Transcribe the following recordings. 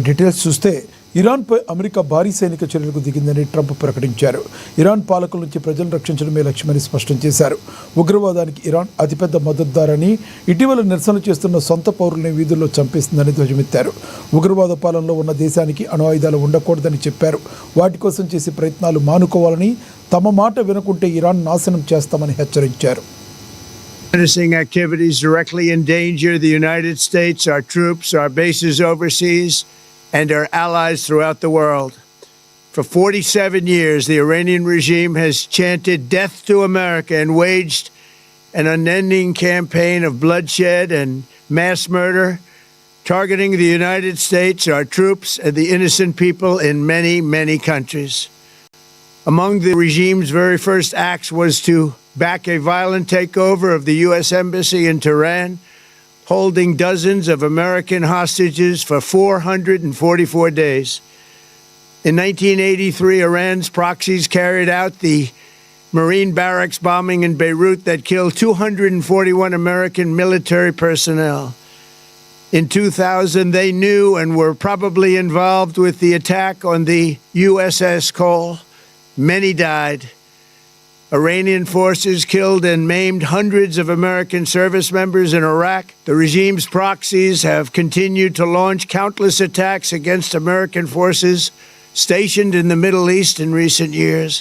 Details చూస్తే ఇరాన్పై America భారీ సైనిక చర్యలకు దిగిందని ట్రంప్ ప్రకటించారు. ఇరాన్ పాలకుల నుంచి ప్రజలను రక్షించడమే లక్ష్యమని స్పష్టం చేశారు. ఉగ్రవాదానికి ఇరాన్ అతిపెద్ద మద్దతుదారని, ఇటీవల నిరసన చేస్తున్న సొంత పౌరుల్ని వీధుల్లో చంపేస్తుందని ధ్వజమెత్తారు. ఉగ్రవాద పాలనలో ఉన్న దేశానికి అణు ఆయుధాలు ఉండకూడదని చెప్పారు. వాటి కోసం చేసే ప్రయత్నాలు మానుకోవాలని, తమ మాట వినకుంటే ఇరాన్ నాశనం చేస్తామని హెచ్చరించారు. Menacing activities directly endanger the United States, our troops, our bases overseas, and our allies throughout the world. For 47 years, the Iranian regime has chanted death to America and waged an unending campaign of bloodshed and mass murder, targeting the United States, our troops, and the innocent people in many, many countries. Among the regime's very first acts was to back a violent takeover of the U.S. Embassy in Tehran, holding dozens of American hostages for 444 days. In 1983, Iran's proxies carried out the Marine barracks bombing in Beirut that killed 241 American military personnel. In 2000, they knew and were probably involved with the attack on the USS Cole. Many died. Iranian forces killed and maimed hundreds of American service members in Iraq. The regime's proxies have continued to launch countless attacks against American forces stationed in the Middle East in recent years,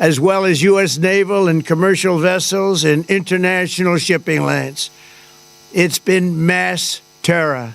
as well as U.S. naval and commercial vessels in international shipping lanes. It's been mass terror.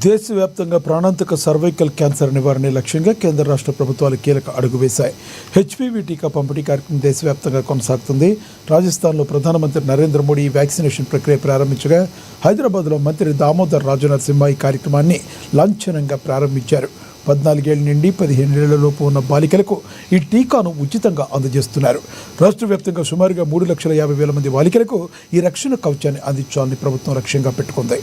దేశవ్యాప్తంగా ప్రాణాంతక cervical cancer నివారణ లక్ష్యంగా కేంద్ర రాష్ట్ర ప్రభుత్వాలు కీలక అడుగు వేశాయి. HPV టీకా పంపిణీ కార్యక్రమం దేశవ్యాప్తంగా కొనసాగుతుంది. రాజస్థాన్లో ప్రధానమంత్రి నరేంద్ర మోడీ వ్యాక్సినేషన్ ప్రక్రియ ప్రారంభించగా, హైదరాబాద్లో మంత్రి దామోదర్ రాజనరసింహ ఈ కార్యక్రమాన్ని లాంఛనంగా ప్రారంభించారు. 14 ఏళ్ల నుండి 15 ఏళ్లలోపు ఉన్న బాలికలకు ఈ టీకాను ఉచితంగా అందజేస్తున్నారు. రాష్ట్ర వ్యాప్తంగా సుమారుగా 3,50,000 మంది బాలికలకు ఈ రక్షణ కవచాన్ని అందించాలని ప్రభుత్వం లక్ష్యంగా పెట్టుకుంది.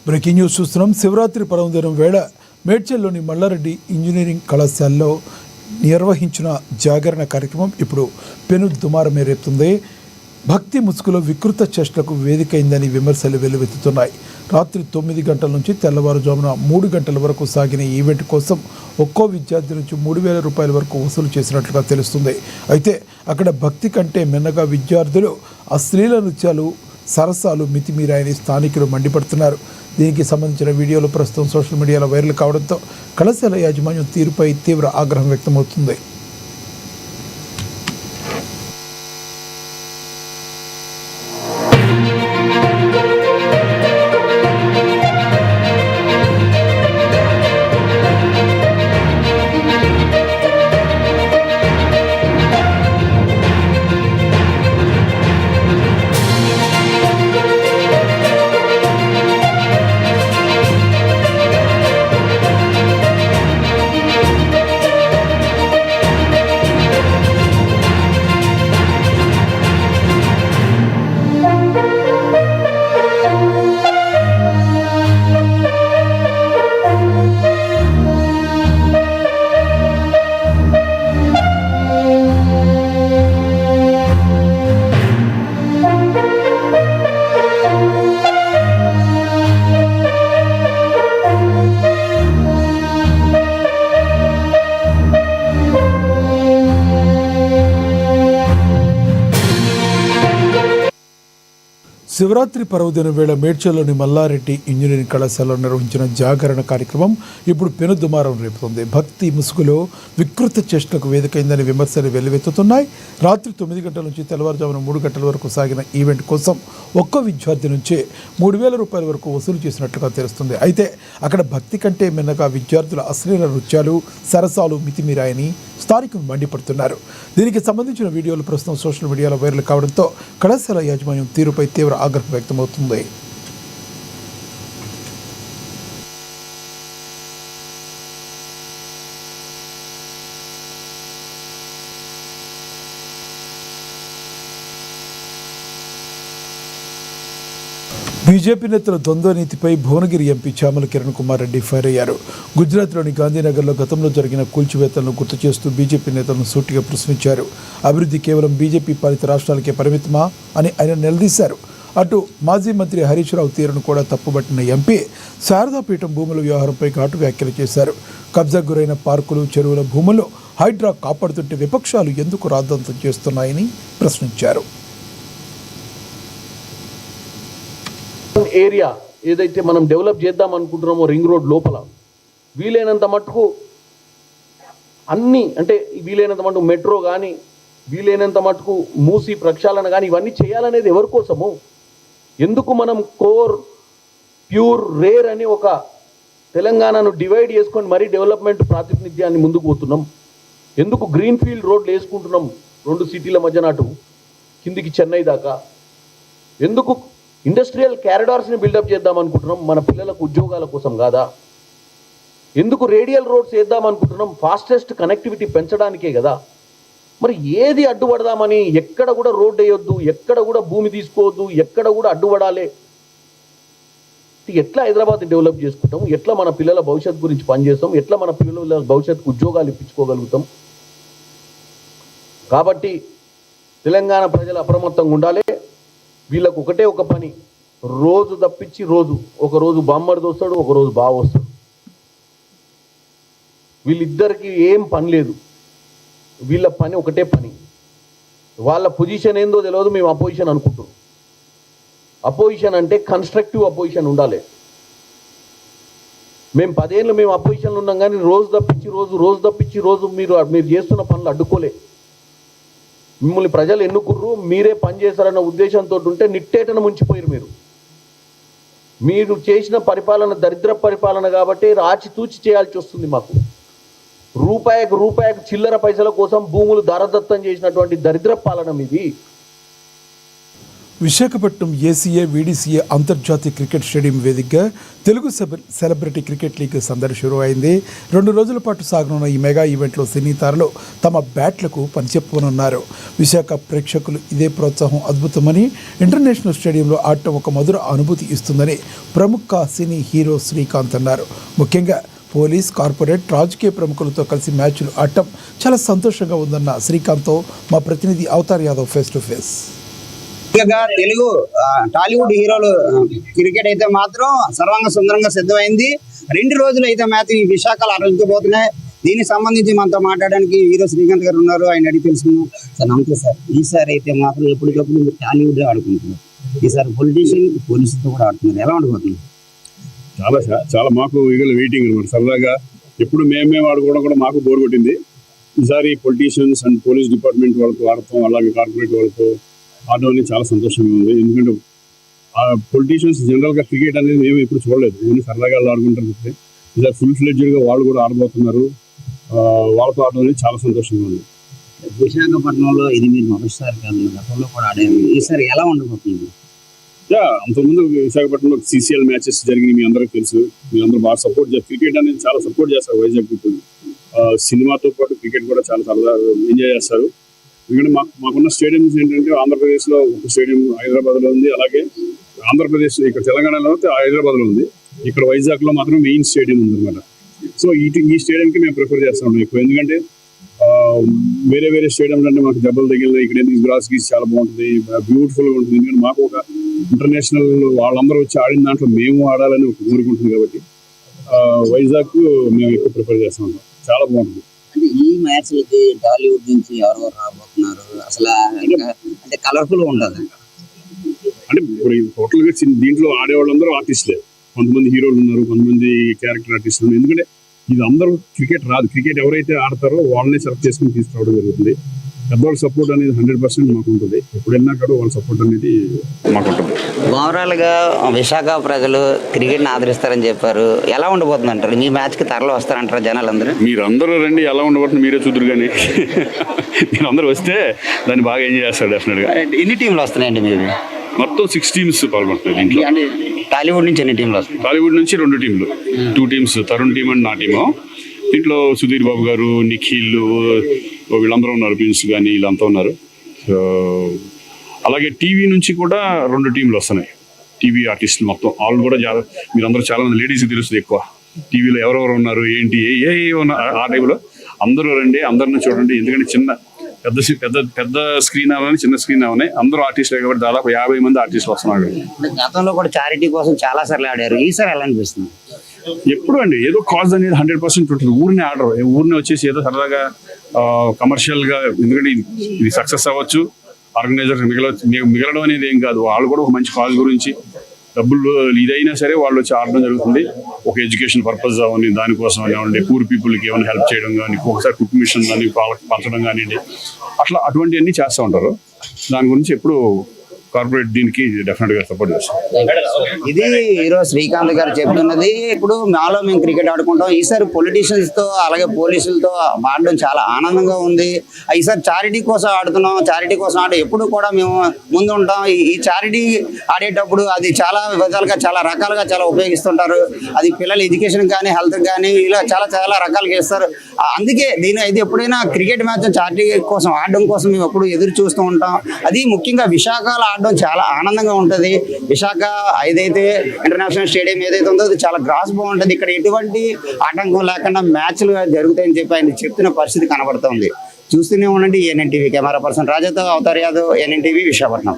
బ్రేకింగ్ న్యూస్ చూస్తున్నాం. శివరాత్రి పర్వదినం వేళ మేడ్చల్లోని మల్లారెడ్డి ఇంజనీరింగ్ కళాశాలలో నిర్వహించిన జాగరణ కార్యక్రమం ఇప్పుడు పెను దుమారమే రేపుతుంది. భక్తి ముసుగులో వికృత చేష్టలకు వేదికైందని విమర్శలు వెల్లువెత్తుతున్నాయి. రాత్రి 9 గంటల నుంచి తెల్లవారుజామున 3 గంటల వరకు సాగిన ఈవెంట్ కోసం ఒక్కో విద్యార్థి నుంచి 3,000 రూపాయల వరకు వసూలు చేసినట్లుగా తెలుస్తుంది. అయితే అక్కడ భక్తి కంటే మిన్నగా విద్యార్థులు అశ్లీల నృత్యాలు, సరసాలు మితిమీరాయని స్థానికులు మండిపడుతున్నారు. దీనికి సంబంధించిన వీడియోలు ప్రస్తుతం సోషల్ మీడియాలో వైరల్ కావడంతో కళాశాల యాజమాన్యం తీరుపై తీవ్ర ఆగ్రహం వ్యక్తమవుతుంది. శివరాత్రి పర్వదినం వేళ మేడ్చల్లోని మల్లారెడ్డి ఇంజనీరింగ్ కళాశాలలో నిర్వహించిన జాగరణ కార్యక్రమం ఇప్పుడు పెనుదుమారం రేపుతోంది. భక్తి ముసుగులో వికృత చేష్టలకు వేదికైందని విమర్శలు వెల్లువెత్తుతున్నాయి. రాత్రి 9 గంటల నుంచి తెల్లవారుజామున 3 గంటల వరకు సాగిన ఈవెంట్ కోసం ఒక్కో విద్యార్థి నుంచే 3,000 రూపాయల వరకు వసూలు చేసినట్లుగా తెలుస్తుంది. అయితే అక్కడ భక్తి కంటే మిన్నగా విద్యార్థుల అశ్లీల నృత్యాలు, సరసాలు మితిమీరాయని స్థానికులు మండిపడుతున్నారు. దీనికి సంబంధించిన వీడియోలు ప్రస్తుతం సోషల్ మీడియాలో వైరల్ కావడంతో కళాశాల యాజమాన్యం తీరుపై తీవ్ర ఆగ్రహం వ్యక్తమవుతుంది. బీజేపీ నేతల ద్వంద్వ నీతిపై భువనగిరి ఎంపీ చామల కిరణ్ కుమార్ రెడ్డి ఫైర్ అయ్యారు. గుజరాత్లోని గాంధీనగర్లో గతంలో జరిగిన కూల్చివేతలను గుర్తు చేస్తూ బీజేపీ నేతలను సూటిగా ప్రశ్నించారు. అభివృద్ధి కేవలం బీజేపీ పాలిత రాష్ట్రాలకే పరిమితమా అని ఆయన నిలదీశారు. అటు మాజీ మంత్రి హరీష్ రావు తీరును కూడా తప్పుబట్టిన ఎంపీ శారదాపీఠం భూముల వ్యవహారంపై ఘాటు వ్యాఖ్యలు చేశారు. కబ్జాకు గురైన పార్కులు, చెరువుల భూములు హైడ్రా కాపాడుతుంటే విపక్షాలు ఎందుకు రాద్ధాంతం చేస్తున్నాయని ప్రశ్నించారు. ఏరియా ఏదైతే మనం డెవలప్ చేద్దాం అనుకుంటున్నామో రింగ్ రోడ్ లోపల వీలైనంత మటుకు అన్నీ అంటే వీలైనంత మటుకు మెట్రో కానీ వీలైనంత మటుకు మూసి ప్రక్షాళన కానీ ఇవన్నీ చేయాలనేది ఎవరి కోసము? ఎందుకు మనం కోర్, ప్యూర్, రేర్ అని ఒక తెలంగాణను డివైడ్ చేసుకొని మరీ డెవలప్మెంట్ ప్రాతినిధ్యాన్ని ముందుకు పోతున్నాం? ఎందుకు గ్రీన్ ఫీల్డ్ రోడ్లు వేసుకుంటున్నాం 2 సిటీల మధ్యన అటు కిందికి చెన్నై దాకా? ఎందుకు ఇండస్ట్రియల్ క్యారిడార్స్ని బిల్డప్ చేద్దాం అనుకుంటున్నాం? మన పిల్లలకు ఉద్యోగాల కోసం కాదా? ఎందుకు రేడియల్ రోడ్స్ వేద్దాం అనుకుంటున్నాం? ఫాస్టెస్ట్ కనెక్టివిటీ పెంచడానికే కదా. మరి ఏది అడ్డుపడదామని ఎక్కడ కూడా రోడ్ వేయొద్దు, ఎక్కడ కూడా భూమి తీసుకోవద్దు, ఎక్కడ కూడా అడ్డుపడాలి? ఎట్లా హైదరాబాద్ డెవలప్ చేసుకుంటాం? ఎట్లా మన పిల్లల భవిష్యత్తు గురించి పనిచేస్తాం? ఎట్లా మన పిల్లల భవిష్యత్తుకు ఉద్యోగాలు ఇప్పించుకోగలుగుతాం? కాబట్టి తెలంగాణ ప్రజలు అప్రమత్తంగా ఉండాలి. వీళ్ళకు ఒకటే ఒక పని, రోజు తప్పించి రోజు, ఒకరోజు బామ్మడిది వస్తాడు, ఒకరోజు బావ వస్తాడు. వీళ్ళిద్దరికి ఏం పని లేదు. వీళ్ళ పని ఒకటే పని. వాళ్ళ పొజిషన్ ఏందో తెలియదు, మేము అపోజిషన్ అనుకుంటున్నాం. అపోజిషన్ అంటే కన్స్ట్రక్టివ్ అపోజిషన్ ఉండాలి. మేము 10 ఏళ్ళు మేము అపోజిషన్లో ఉన్నాం, కానీ రోజు తప్పించి రోజు మీరు చేస్తున్న పనులు అడ్డుకోలే. మిమ్మల్ని ప్రజలు ఎన్నుకుర్రు, మీరే పని చేశారన్న ఉద్దేశంతో ఉంటే నిట్టేటను ముంచిపోయారు. మీరు చేసిన పరిపాలన దరిద్ర పరిపాలన కాబట్టి ఆచితూచి చేయాల్సి వస్తుంది. మాకు రూపాయికి చిల్లర పైసల కోసం భూములు దారదత్తం చేసినటువంటి దరిద్ర పాలన మీది. విశాఖపట్నం ఏసీఏ వీడీసీఏ అంతర్జాతీయ క్రికెట్ స్టేడియం వేదికగా తెలుగు సెలబ్రిటీ క్రికెట్ లీగ్ సందడి షురూ అయింది. 2 రోజుల పాటు సాగనున్న ఈ మెగా ఈవెంట్లో సినీ తారలు తమ బ్యాట్లకు పనిచెప్పనున్నారు. విశాఖ ప్రేక్షకులు ఇదే ప్రోత్సాహం అద్భుతమని, ఇంటర్నేషనల్ స్టేడియంలో ఆడటం ఒక మధుర అనుభూతి ఇస్తుందని ప్రముఖ సినీ హీరో శ్రీకాంత్ అన్నారు. ముఖ్యంగా పోలీస్, కార్పొరేట్, రాజకీయ ప్రముఖులతో కలిసి మ్యాచ్లు ఆడటం చాలా సంతోషంగా ఉందన్న శ్రీకాంత్తో మా ప్రతినిధి Avatar Yadav face to face. Telugu Tollywood హీరోలు క్రికెట్ అయితే మాత్రం సర్వంగా సుందరంగా సిద్ధమైంది. 2 రోజులు అయితే మ్యాచ్ విశాఖలో ఆడబోతున్నాయి. దీనికి సంబంధించి మనతో మాట్లాడడానికి హీరో శ్రీకాంత్ గారు ఉన్నారు. ఆయన అడిగి తెలుసుకున్నాం. సార్ నమస్తే సార్. ఈసారి అయితే మాత్రం ఎప్పటికప్పుడు మీరు టాలీవుడ్ ఆడుకుంటున్నారు, ఈసారి పొలిటీషియన్ పోలీసులతో కూడా ఆడుతున్నారు. ఎలా ఆడుకుంటున్నారు? చాలా మాకు ఈగల వెయిటింగ్ అనమాట. సరదాగా ఎప్పుడు మేమే ఆడుకోవడం కూడా మాకు బోర్ కొట్టింది. ఈసారి పొలిటీషియన్స్ అండ్ పోలీస్ డిపార్ట్మెంట్ వాళ్ళతో ఆడతాం, అలాగే కార్పొరేట్ వాళ్ళతో ఆడడం అనేది చాలా సంతోషంగా ఉంది. ఎందుకంటే పొలిటీషియన్స్ జనరల్గా క్రికెట్ అనేది మేము ఎప్పుడు చూడలేదు, ఓన్లీ సరదాగా ఆడుకుంటారు. ఇలా ఫుల్ ఫ్లెడ్జ్డ్గా వాళ్ళు కూడా ఆడబోతున్నారు. వాళ్ళతో ఆడడం అనేది చాలా సంతోషంగా ఉంది. విశాఖపట్నంలో ఇది మీరు మొదటిసారి కాదు, గతంలో కూడా ఆడారు. ఈసారి ఎలా ఉండబోతుంది? అంతకుముందు విశాఖపట్నంలో CCL మ్యాచెస్ జరిగినాయి, మీ అందరికీ తెలుసు. మీ అందరూ బాగా సపోర్ట్ చేస్తారు. క్రికెట్ అనేది చాలా సపోర్ట్ చేస్తారు వైజాగ్ పీపుల్. సినిమాతో పాటు క్రికెట్ కూడా చాలా సరదా ఎంజాయ్ చేస్తారు. ఎందుకంటే మాకున్న స్టేడియంస్ ఏంటంటే ఆంధ్రప్రదేశ్లో ఒక స్టేడియం హైదరాబాద్లో ఉంది, అలాగే ఆంధ్రప్రదేశ్ ఇక్కడ తెలంగాణలో హైదరాబాద్లో ఉంది, ఇక్కడ వైజాగ్లో మాత్రం మెయిన్ స్టేడియం ఉందన్నమాట. సో ఈ స్టేడియంకి మేము ప్రిఫర్ చేస్తాం ఎక్కువ. ఎందుకంటే వేరే స్టేడియంలో అంటే మాకు దెబ్బలు తగిలిన ఇక్కడ గ్రాస్ గీస్ చాలా బాగుంటుంది, బ్యూటిఫుల్గా ఉంటుంది. ఎందుకంటే మాకు ఒక ఇంటర్నేషనల్ వాళ్ళందరూ వచ్చి ఆడిన దాంట్లో మేము ఆడాలని ఒక కోరుకుంటుంది. కాబట్టి వైజాగ్ మేము ఎక్కువ ప్రిఫర్ చేస్తూ ఉంటాం. చాలా బాగుంటుంది. అంటే ఈ మ్యాచ్లకి టాలీవుడ్ నుంచి ఎవరెవరు రాబోతున్నారు? అసలు అంటే కలర్ఫుల్ ఉంటుంది. అంటే ఇప్పుడు టోటల్ గా దీంట్లో ఆడేవాళ్ళందరూ ఆర్టిస్టులే. కొంతమంది హీరోలు ఉన్నారు, కొంతమంది క్యారెక్టర్ ఆర్టిస్టులు ఉన్నారు. ఎందుకంటే ఇది అందరూ క్రికెట్ రాదు. క్రికెట్ ఎవరైతే ఆడతారో వాళ్ళని సెలెక్ట్ చేసుకుని తీసుకురావడం జరుగుతుంది. పెద్దవాళ్ళ సపోర్ట్ అనేది 100% మాకు ఉంటుంది. ఎప్పుడు వెళ్ళినా కూడా వాళ్ళ సపోర్ట్ అనేది మాకు ఉంటుంది. ఓవరాల్గా విశాఖ ప్రజలు క్రికెట్ని ఆదరిస్తారని చెప్పారు. ఎలా ఉండబోతుంది అంటారు? మీ మ్యాచ్కి తరలి వస్తారంటారు జనాలందరూ? మీరందరూ రండి, ఎలా ఉండబోతుంది మీరే చూద్దరు. కానీ మీరందరూ వస్తే దాన్ని బాగా ఎంజాయ్ చేస్తారు డెఫినెట్గా. ఎన్ని టీంలు వస్తున్నాయండి మీవి? మొత్తం 6 టీమ్స్ పాల్గొంటున్నాయి దీంట్లో. అంటే టాలీవుడ్ నుంచి ఎన్ని టీంలు వస్తాయి? టాలీవుడ్ నుంచి 2 టీంలు, 2 టీమ్స్, తరుణ్ టీం అండ్ నా టీము. దీంట్లో సుధీర్ బాబు గారు, నిఖిల్, వీళ్ళందరూ ఉన్నారు, ప్రిన్స్ కానీ వీళ్ళంతా ఉన్నారు. సో అలాగే టీవీ నుంచి కూడా 2 టీంలు వస్తున్నాయి. టీవీ ఆర్టిస్టులు మొత్తం వాళ్ళు కూడా మీరందరూ చాలా మంది లేడీస్కి తెలుస్తుంది ఎక్కువ టీవీలో ఎవరెవరు ఉన్నారు ఏంటి ఏ ఆ టైంలో. అందరూ రండి, అందరిని చూడండి. ఎందుకంటే పెద్ద స్క్రీన్ అవని చిన్న స్క్రీన్ అవని అందరూ ఆర్టిస్టులు కాబట్టి దాదాపు 50 మంది ఆర్టిస్టులు వస్తున్నారు. గతంలో కూడా చారిటీ కోసం చాలా సార్లు ఆడారు. ఈసారి ఎలా అనిపిస్తుంది? ఎప్పుడు అండి ఏదో కాజ్ అనేది 100% ఉంటుంది. ఊరినే ఆడరు, ఊరినే వచ్చేసి ఏదో సరదాగా కమర్షియల్ గా. ఎందుకంటే ఇది సక్సెస్ అవ్వచ్చు, ఆర్గనైజర్ మిగలడం అనేది ఏం కాదు. వాళ్ళు కూడా ఒక మంచి కాజ్ గురించి డబ్బులు ఇదైనా సరే వాళ్ళు వచ్చి ఆడడం జరుగుతుంది. ఒక ఎడ్యుకేషన్ పర్పస్ అవని దానికోసం కానివ్వండి, పూర్ పీపుల్కి ఏమైనా హెల్ప్ చేయడం కానీ, ఒకసారి కుక్ మిషన్ కానీ పంచడం కానివ్వండి, అట్లా అటువంటివన్నీ చేస్తూ ఉంటారు. దాని గురించి ఎప్పుడు కార్పొరేట్ దీనికి డెఫినెట్ గా సపోర్ట్ చేస్తాం. ఇది ఈరోజు శ్రీకాంత్ గారు చెప్తున్నది. ఇప్పుడు మాలో మేము క్రికెట్ ఆడుకుంటాం. ఈసారి పొలిటీషియన్స్ తో అలాగే పోలీసులతో ఆడడం చాలా ఆనందంగా ఉంది. ఈసారి చారిటీ కోసం ఆడుతున్నాం. చారిటీ కోసం ఆడే ఎప్పుడు కూడా మేము ముందు ఉంటాం. ఈ చారిటీ ఆడేటప్పుడు అది చాలా విధాలుగా చాలా రకాలుగా చాలా ఉపయోగిస్తుంటారు. అది పిల్లల ఎడ్యుకేషన్ కానీ, హెల్త్ కానీ, ఇలా చాలా చాలా రకాలుగా ఇస్తారు. అందుకే ఇది ఎప్పుడైనా క్రికెట్ మ్యాచ్ చారిటీ కోసం ఆడడం కోసం మేము ఎప్పుడు ఎదురు చూస్తూ ఉంటాం. అది ముఖ్యంగా విశాఖలో ఆడడం చాలా ఆనందంగా ఉంటుంది. విశాఖ ఏదైతే ఇంటర్నేషనల్ స్టేడియం ఏదైతే ఉందో అది చాలా గ్రాస్ బాగుంటుంది. ఇక్కడ ఎటువంటి ఆటంకం లేకుండా మ్యాచ్లు జరుగుతాయని చెప్పి ఆయన చెప్తున్న పరిస్థితి కనబడుతుంది. చూస్తూనే ఉండండి ఎన్ఎన్టీవీ. కెమెరా పర్సన్ రాజాతో అవతార్ యాదవ్, ఎన్ఎన్టీవీ, విశాఖపట్నం.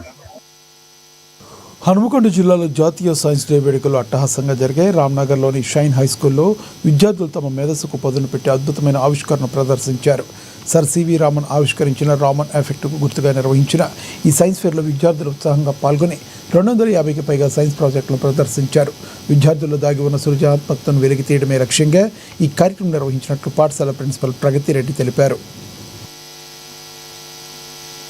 హనుమకొండ జిల్లాలో జాతీయ సైన్స్ డే వేడుకలు అట్టహాసంగా జరిగాయి. రామ్నగర్లోని షైన్ హై స్కూల్లో విద్యార్థులు తమ మేధస్సుకు పదును పెట్టి అద్భుతమైన ఆవిష్కరణ ప్రదర్శించారు. సర్ సివి రామన్ ఆవిష్కరించిన రామన్ ఎఫెక్ట్కు గుర్తుగా నిర్వహించిన ఈ సైన్స్ ఫేర్లో విద్యార్థులు ఉత్సాహంగా పాల్గొని 250కి పైగా సైన్స్ ప్రాజెక్టులను ప్రదర్శించారు. విద్యార్థుల్లో దాగి ఉన్న సృజనాత్మకతను వెలికి తీయడమే లక్ష్యంగా ఈ కార్యక్రమం నిర్వహించినట్లు పాఠశాల ప్రిన్సిపల్ ప్రగతి రెడ్డి తెలిపారు.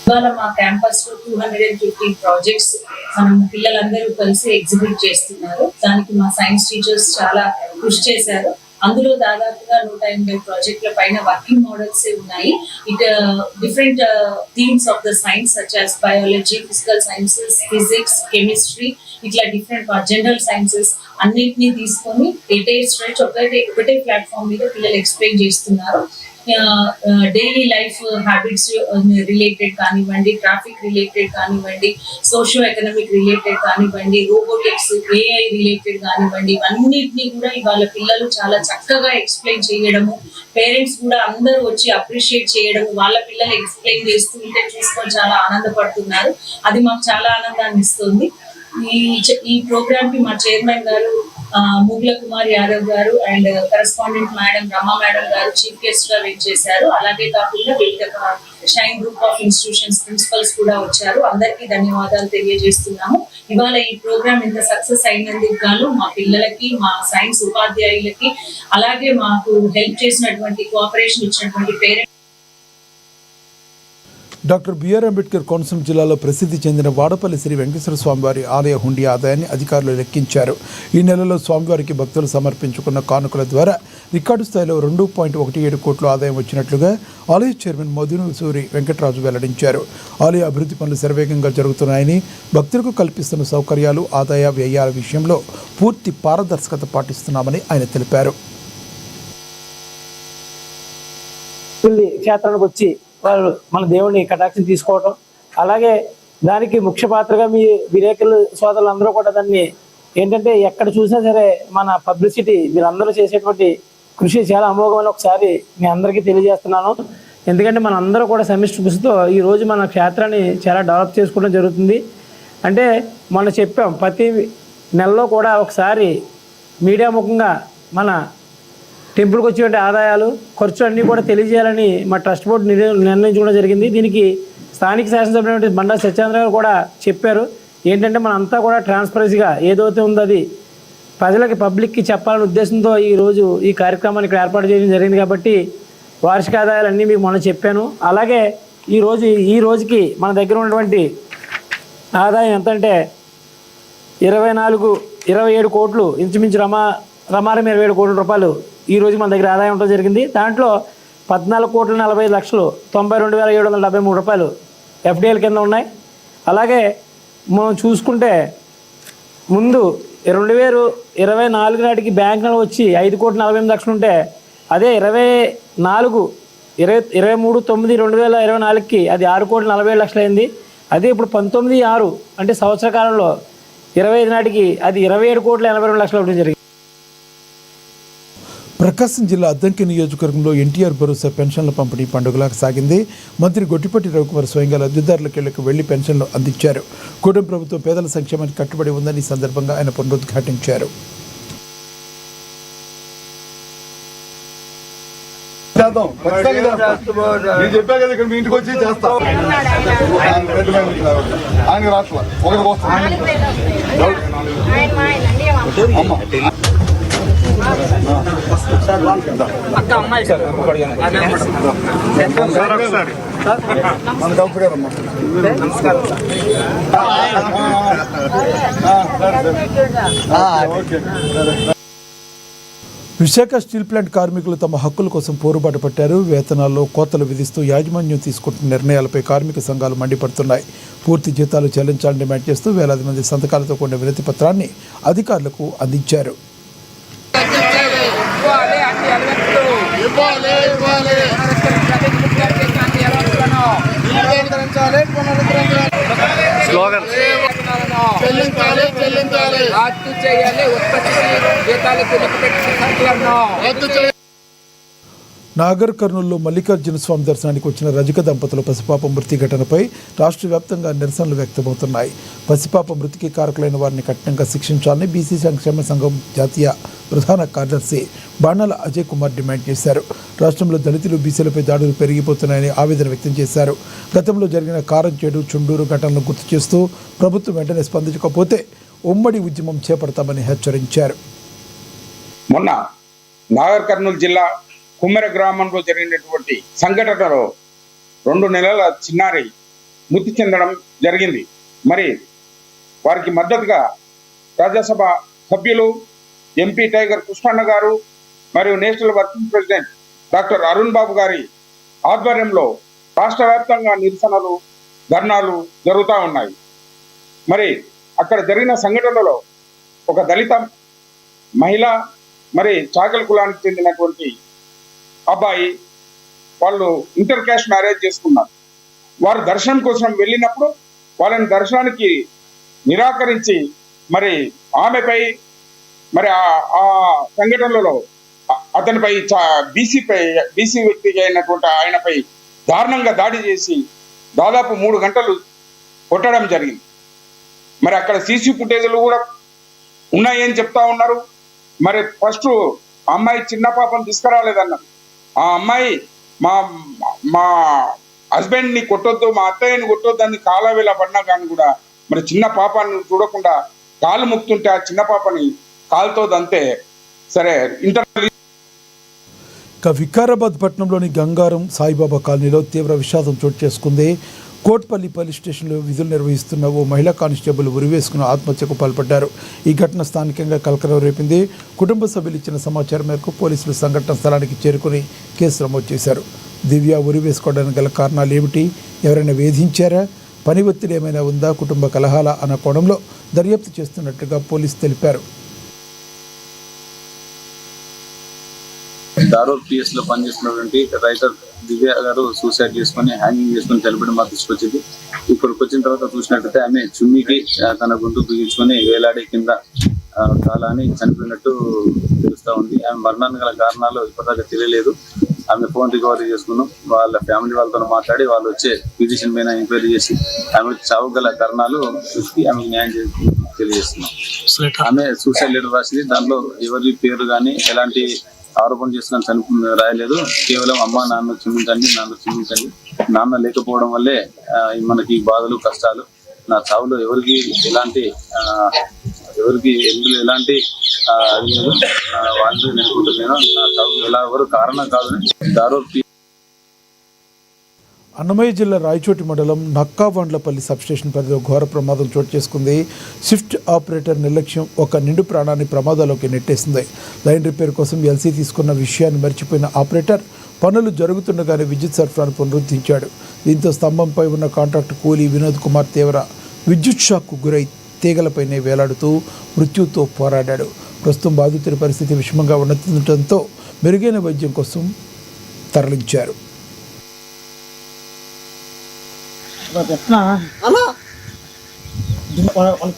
ఇవాళ మా క్యాంపస్ లో 250 ప్రాజెక్ట్స్ మనం పిల్లలందరూ కలిసి ఎగ్జిబిట్ చేస్తున్నారు. దానికి మా సైన్స్ టీచర్స్ చాలా కృషి చేశారు. అందులో దాదాపుగా 180 ప్రాజెక్టుల పైన వర్కింగ్ మోడల్స్ ఉన్నాయి. It different themes of the science such as biology, physical sciences, physics, chemistry, ఇట్లా డిఫరెంట్ జనరల్ సైన్సెస్ అన్నిటినీ తీసుకొని స్ట్రెచ్ ఒకటే ప్లాట్ఫామ్ మీద పిల్లలు ఎక్స్ప్లెయిన్ చేస్తున్నారు. డైలీ లైఫ్ హ్యాబిట్స్ రిలేటెడ్ కానివ్వండి, ట్రాఫిక్ రిలేటెడ్ కానివ్వండి, సోషియో ఎకనామిక్ రిలేటెడ్ కానివ్వండి, రోబోటిక్స్, ఏఐ రిలేటెడ్ కానివ్వండి, ఇవన్నిటినీ కూడా ఇవాళ పిల్లలు చాలా చక్కగా ఎక్స్ప్లెయిన్ చేయడము, పేరెంట్స్ కూడా అందరూ వచ్చి అప్రిషియేట్ చేయడము, వాళ్ళ పిల్లలు ఎక్స్ప్లెయిన్ చేస్తూ ఉంటే చూసుకొని చాలా ఆనందపడుతున్నారు. అది మాకు చాలా ఆనందాన్ని ఇస్తుంది. ఈ ప్రోగ్రామ్ కి మా చైర్మన్ గారు ముగ్ల కుమార్ యాదవ్ గారు and correspondent madam Rama madam గారు చీఫ్ గెస్ట్ గా వెయిట్ చేశారు. అలాగే కాకుండా shine group of institutions principals కూడా వచ్చారు. అందరికీ ధన్యవాదాలు తెలియజేస్తున్నాము. ఇవాళ ఈ ప్రోగ్రామ్ ఇంత సక్సెస్ అయినందుకు గాను మా పిల్లలకి, మా సైన్స్ ఉపాధ్యాయులకి, అలాగే మాకు హెల్ప్ చేసినటువంటి కోఆపరేషన్ ఇచ్చినటువంటి parents. Doctor B R Ambedkar Konaseema జిల్లాలో ప్రసిద్ధి చెందిన వాడపల్లి శ్రీ వెంకటేశ్వర స్వామివారి ఆలయ హుండీ ఆదాయాన్ని అధికారులు లెక్కించారు. ఈ నెలలో స్వామివారికి భక్తులు సమర్పించుకున్న కానుకల ద్వారా రికార్డు స్థాయిలో 2.17 కోట్ల ఆదాయం వచ్చినట్లుగా ఆలయ చైర్మన్ మధుసూరి వెంకటరాజు వెల్లడించారు. ఆలయ అభివృద్ధి పనులు శరవేగంగా జరుగుతున్నాయని, భక్తులకు కల్పిస్తున్న సౌకర్యాలు, ఆదాయ వ్యయాల విషయంలో పూర్తి పారదర్శకత పాటిస్తున్నామని ఆయన తెలిపారు. క్షేత్రానికి వచ్చి వాళ్ళు మన దేవుని కటాక్షం తీసుకోవటం, అలాగే దానికి ముఖ్య పాత్రగా మీ విలేకరులు సోదరులు అందరూ కూడా దాన్ని ఏంటంటే ఎక్కడ చూసినా సరే మన పబ్లిసిటీ వీళ్ళందరూ చేసేటువంటి కృషి చాలా అమోఘమని ఒకసారి మీ అందరికీ తెలియజేస్తున్నాను. ఎందుకంటే మన అందరూ కూడా సమిష్టి కృషితో ఈరోజు మన క్షేత్రాన్ని చాలా డెవలప్ చేసుకోవడం జరుగుతుంది. అంటే మనం చెప్పాం ప్రతి నెలలో కూడా ఒకసారి మీడియా ముఖంగా మన టెంపుల్కి వచ్చే ఆదాయాలు, ఖర్చులు అన్నీ కూడా తెలియజేయాలని మా ట్రస్ట్ బోర్డు నిర్ణయించుకోవడం జరిగింది. దీనికి స్థానిక శాసనసభ్యులు బండా సత్యేంద్ర గారు కూడా చెప్పారు. ఏంటంటే మనంతా కూడా ట్రాన్స్పరెన్సీగా ఏదైతే ఉందో అది ప్రజలకి పబ్లిక్కి చెప్పాలనే ఉద్దేశంతో ఈరోజు ఈ కార్యక్రమాన్ని ఇక్కడ ఏర్పాటు చేయడం జరిగింది. కాబట్టి వార్షిక ఆదాయాలన్నీ మీకు మొన్న చెప్పాను. అలాగే ఈ రోజుకి మన దగ్గర ఉన్నటువంటి ఆదాయం ఎంతంటే 27 కోట్లు, ఇంచుమించు రమారం 27 కోట్ల రూపాయలు ఈ రోజు మన దగ్గర ఆదాయం ఉండడం జరిగింది. దాంట్లో 14,45,92,773 రూపాయలు ఎఫ్డిఐల కింద ఉన్నాయి. అలాగే మనం చూసుకుంటే ముందు 2024 నాటికి బ్యాంకులో వచ్చి 5,48,00,000 ఉంటే అదే 23/9/2024కి అది 6,47,00,000 అయింది. అదే ఇప్పుడు 19/6 అంటే సంవత్సర కాలంలో 25 నాటికి అది 27,82,00,000 అవ్వడం జరిగింది. ప్రకాశం జిల్లా అద్దంకి నియోజకవర్గంలో ఎన్టీఆర్ భరోసా పెన్షన్ల పంపిణీ పండుగలాగా సాగింది. మంత్రి గొట్టిపాటి రవికుమార్ స్వయంగా లబ్ధిదారులకు ఇళ్లకు వెళ్లి పెన్షన్లు అందించారు. కూటమి ప్రభుత్వం పేదల సంక్షేమానికి కట్టుబడి ఉందని ఈ సందర్భంగా ఆయన పునరుద్ఘాటించారు. చెప్పా కదా ఇక్కడ మీ ఇంటికి వచ్చి చేస్తా ఆయన రాష్ట్ర ఒకరికి విశాఖ స్టీల్ ప్లాంట్ కార్మికులు తమ హక్కుల కోసం పోరుబాటు పట్టారు. వేతనాల్లో కోతలు విధిస్తూ యాజమాన్యం తీసుకుంటున్న నిర్ణయాలపై కార్మిక సంఘాలు మండిపడుతున్నాయి. పూర్తి జీతాలు చెల్లించాలని డిమాండ్ చేస్తూ వేలాది మంది సంతకాలతో కూడిన వినతి పత్రాన్ని అధికారులకు అందించారు. నాగర్ కర్నూలులో మల్లికార్జున స్వామి దర్శనానికి వచ్చిన రజక దంపతుల పసిపాప మృతి ఘటనపై రాష్ట్ర వ్యాప్తంగా నిరసనలు వ్యక్తమవుతున్నాయి. పసిపాప మృతికి కారకులైన వారిని కఠినంగా శిక్షించాలని బీసీ సంక్షేమ సంఘం జాతీయ ప్రధాన కార్యదర్శి బాణాల అజయ్ కుమార్ డిమాండ్ చేశారు. రాష్ట్రంలో దళితులు, బీసీలపై దాడులు పెరిగిపోతున్నాయని ఆవేదన వ్యక్తం చేశారు. గతంలో జరిగిన కారంచేడు, చుండూరు ఘటనలను గుర్తు చేస్తూ ప్రభుత్వం వెంటనే స్పందించకపోతే ఉమ్మడి ఉద్యమం చేపడతామని హెచ్చరించారు. మొన్న నాగర్ కర్నూలు జిల్లా కుమ్మెర గ్రామంలో జరిగినటువంటి సంఘటనలో 2 నెలల చిన్నారి మృతి చెందడం జరిగింది. మరి వారికి మద్దతుగా రాజ్యసభ సభ్యులు ఎంపీ టైగర్ కృష్ణన్న గారు మరియు national working president doctor Arun Babu గారి ఆధ్వర్యంలో రాష్ట్ర వ్యాప్తంగా నిరసనలు, ధర్నాలు జరుగుతూ ఉన్నాయి. మరి అక్కడ జరిగిన సంఘటనలో ఒక దళిత మహిళ, మరి చాకలి కులానికి చెందినటువంటి అబ్బాయి వాళ్ళు ఇంటర్ క్యాస్ట్ మ్యారేజ్ చేసుకున్నారు. వారు దర్శనం కోసం వెళ్ళినప్పుడు వాళ్ళని దర్శనానికి నిరాకరించి మరి ఆమెపై మరి ఆ సంఘటనలో అతనిపై బీసీ వ్యక్తి అయినటువంటి ఆయనపై దారుణంగా దాడి చేసి దాదాపు 3 గంటలు కొట్టడం జరిగింది. మరి అక్కడ సీసీ ఫుటేజ్లు కూడా ఉన్నాయని చెప్తా ఉన్నారు. మరి ఫస్ట్ అమ్మాయి చిన్న పాపను తీసుకురాలేదన్నారు. ఆ అమ్మాయి మా హస్బెండ్ని కొట్టొద్దు, మా అత్తయ్యని కొట్టొద్దు అని కాలవేళ పడినా కానీ కూడా మరి చిన్న పాపని చూడకుండా కాలు ముక్తుంటే ఆ చిన్న పాపని కాలుతో దంతే. సరే ఇక వికారాబాద్ పట్టణంలోని గంగారం సాయిబాబా కాలనీలో తీవ్ర విషాదం చోటు చేసుకుంది. కోట్పల్లి పోలీస్ స్టేషన్లో విధులు నిర్వహిస్తున్న ఓ మహిళా కానిస్టేబుల్ ఉరివేసుకుని ఆత్మహత్యకు పాల్పడ్డారు. ఈ ఘటన స్థానికంగా కలకలం రేపింది. కుటుంబ సభ్యులు ఇచ్చిన సమాచారం మేరకు పోలీసులు సంఘటన స్థలానికి చేరుకుని కేసు నమోదు చేశారు. దివ్య ఉరివేసుకోవడానికి గల కారణాలు ఏమిటి, ఎవరైనా వేధించారా, పని ఒత్తిడి ఏమైనా ఉందా, కుటుంబ కలహాల అన్న కోణంలో దర్యాప్తు చేస్తున్నట్టుగా పోలీసు తెలిపారు. దారూర్ పిఎస్ లో పనిచేస్తున్నటువంటి రైటర్ దివ్య గారు సూసైడ్ చేసుకుని హ్యాంగింగ్ చేసుకుని చనిపోవడం మాకు తీసుకొచ్చింది. ఇక్కడికి వచ్చిన తర్వాత చూసినట్టయితే ఆమె చున్నీకి తన గొంతు బిగించుకొని వేలాడి కింద కాలాన్ని చనిపోయినట్టు తెలుస్తా ఉంది. ఆమె మరణానికి గల కారణాలు ఇప్పటిదాకా తెలియలేదు. ఆమె ఫోన్ రికవరీ చేసుకున్నాం. వాళ్ళ ఫ్యామిలీ వాళ్ళతో మాట్లాడి వాళ్ళు వచ్చే ఫిజిషియన్ పైన ఎంక్వైరీ చేసి ఆమె చావు గల కారణాలు చూసి ఆమెకు న్యాయం తెలియజేస్తున్నాం. ఆమె సూసైడ్ లెటర్ రాసింది. దాంట్లో ఎవరి పేరు కానీ ఎలాంటి ఆరోపణ చేసుకుని రాయలేదు. కేవలం అమ్మ నాన్న క్షమించండి, నాన్న క్షమించండి, నాన్న లేకపోవడం వల్లే మనకి బాధలు కష్టాలు నా చావులో ఎవరికి ఎలాంటి ఎందులో ఎలాంటి అది లేదు. వాళ్ళు నెనుకుంటున్నాను నా చావుకు ఎవరు కారణం కాదని దారోపి. అన్నమయ్య జిల్లా రాయచోటి మండలం నక్కావండ్లపల్లి సబ్స్టేషన్ పరిధిలో ఘోర ప్రమాదం చోటు చేసుకుంది. షిఫ్ట్ ఆపరేటర్ నిర్లక్ష్యం ఒక నిండు ప్రాణాన్ని ప్రమాదంలోకి నెట్టేసింది. లైన్ రిపేర్ కోసం ఎల్సీ తీసుకున్న విషయాన్ని మర్చిపోయిన ఆపరేటర్ పనులు జరుగుతుండగానే విద్యుత్ సరఫరాను పునరుద్ధరించాడు. దీంతో స్తంభంపై ఉన్న కాంట్రాక్ట్ కూలీ వినోద్ కుమార్ తీవ్ర విద్యుత్ షాక్కు గురై తీగలపైనే వేలాడుతూ మృత్యుతో పోరాడాడు. ప్రస్తుతం బాధితుడి పరిస్థితి విషమంగా ఉండటంతో మెరుగైన వైద్యం కోసం తరలించారు.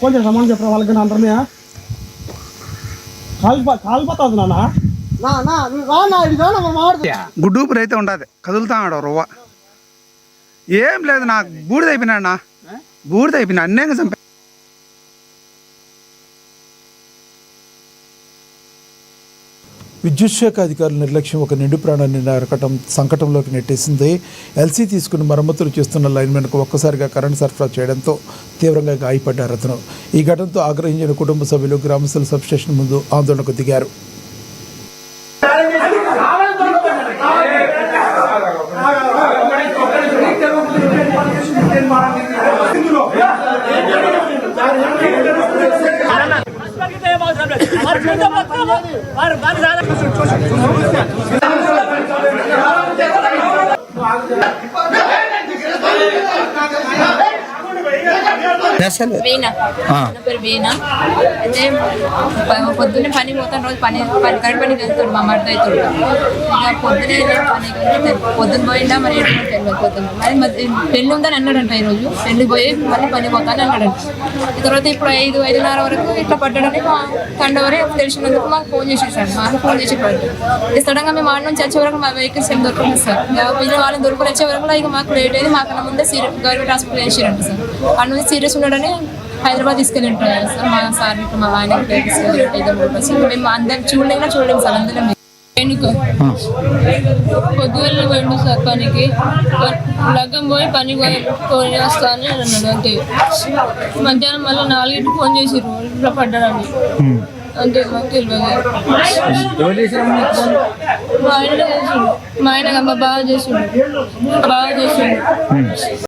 ఫోన్ చేసి రమ్మని చెప్పిన వాళ్ళకి అందరినీ కాలిపోతుంది గుడ్డూపురు అయితే ఉండదు, కదులుతాడు రవ్వ. ఏం లేదు, నాకు బూడిదైపోయినా బూడిదైపోయినా అన్నేగా చంపా. విద్యుత్ శాఖ అధికారుల నిర్లక్ష్యం ఒక నిండు ప్రాణాన్ని నరకటం సంకటంలోకి నెట్టేసింది. ఎల్సీ తీసుకుని మరమ్మతులు చేస్తున్న లైన్మెన్కు ఒక్కసారిగా కరెంటు సరఫరా చేయడంతో తీవ్రంగా గాయపడ్డారు అతను. ఈ ఘటనతో ఆగ్రహించిన కుటుంబ సభ్యులు గ్రామస్తుల సబ్స్టేషన్ ముందు ఆందోళనకు దిగారు. వీణ నా పేరు వీణ. అయితే పొద్దున్నే పని పోతాను, రోజు కరెంట్ పనికి వెళ్తాడు మా మర్ద అవుతాడు. ఇక పొద్దునే పొద్దున్న పోయిందా మరి తెలియదు పొద్దున్న మరి పెళ్ళి ఉందని అన్నాడంట. ఈరోజు పెళ్ళి పోయి మళ్ళీ పని పోతాను అన్నాడంట. తర్వాత ఇప్పుడు 5-5:30 వరకు ఇట్లా పడ్డాడని మా కండవరే తెలిసినందుకు మాకు ఫోన్ చేసేసాడు. మాకు ఫోన్ చేసి పడ్డాడు. సడన్గా మేము ఆడ నుంచి వచ్చే వరకు మా వెహికల్స్ ఏం దొరకలేదు సార్. ఇక వాళ్ళని దొరుకుని వచ్చే వరకు ఇక మాకు లేట్ అయింది. మాకన్నా ముందే గవర్నమెంట్ హాస్పిటల్ వేసిరంట సార్. అక్కడ నుంచి సీరియస్ ఉన్నాడని హైదరాబాద్ తీసుకెళ్ళి ఉంటారు సార్. మా సార్ మా ఆయన మేము అందరం చూడలేము సార్. అందరం పొద్దుగల పోయిండు సార్ పనికి. లగ్గం పోయి పని పోయి వస్తాను అన్నాడు. అంతే మధ్యాహ్నం మళ్ళీ 4కి ఫోన్ చేసిర్రు ఇట్లా పడ్డాడని. అంతే మాకు తెలియదు. మా ఆయన చేసిండు, మా ఆయన బాగా చేసిండు.